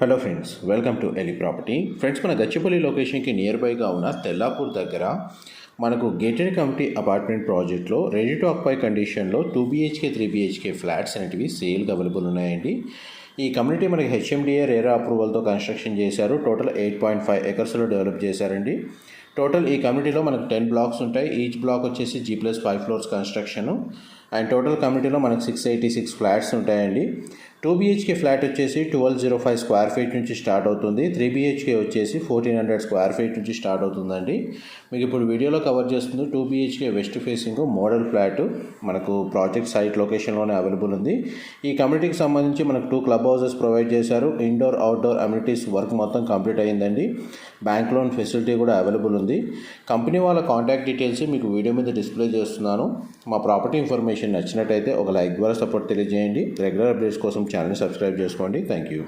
Hello friends, welcome to ఎలి property. Friends, మన గచ్చిపల్లి లొకేషన్కి నియర్ బైగా ఉన్న తెల్లాపూర్ దగ్గర మనకు గేటెడ్ కమ్యూనిటీ అపార్ట్మెంట్ ప్రాజెక్ట్లో రెడీ టు ఆక్యుపై కండిషన్లో 2 BHK 3 BHK ఫ్లాట్స్ అనేటివి సేల్కి అవైలబుల్ ఉన్నాయండి. ఈ కమ్యూనిటీ మనకి హెచ్ఎండిఏ రేరా అప్రూవల్తో కన్స్ట్రక్షన్ చేశారు. టోటల్ 8.5 ఎకర్స్లో డెవలప్ చేశారండి. టోటల్ ఈ కమ్యూనిటీలో మనకు 10 బ్లాక్స్ ఉంటాయి. ఈచ్ బ్లాక్ వచ్చేసి G+5 floors construction. And total కమ్యూనిటీలో మనకు 686 ఫ్లాట్స్ ఉంటాయండి. 2 BHK ఫ్లాట్ వచ్చేసి 1205 స్క్వేర్ ఫీట్ నుంచి స్టార్ట్ అవుతుంది. 3 BHK వచ్చేసి 1400 స్క్వేర్ ఫీట్ నుంచి స్టార్ట్ అవుతుందండి. మీకు ఇప్పుడు వీడియోలో కవర్ చేస్తుంది 2 BHK west facing model flat మనకు ప్రాజెక్ట్ సైట్ లొకేషన్లోనే అవైలబుల్ ఉంది. ఈ కమ్యూనిటీకి సంబంధించి మనకు 2 క్లబ్ హౌసెస్ ప్రొవైడ్ చేశారు. ఇండోర్ అవుట్డోర్ అమ్యూనిటీస్ వర్క్ మొత్తం కంప్లీట్ అయ్యిందండి. బ్యాంక్ లోన్ ఫెసిలిటీ కూడా అవైలబుల్ ఉంది. కంపెనీ వాళ్ళ కాంటాక్ట్ డీటెయిల్స్ మీకు వీడియో మీద డిస్ప్లే చేస్తున్నాను. మా ప్రాపర్టీ ఇన్ఫర్మేషన్ నచ్చినట్టయితే ఒక లైక్ ద్వారా సపోర్ట్ తెలియజేయండి. రెగ్యులర్ అప్డేట్స్ కోసం ఛానల్ని సబ్స్క్రైబ్ చేసుకోండి. Thank you.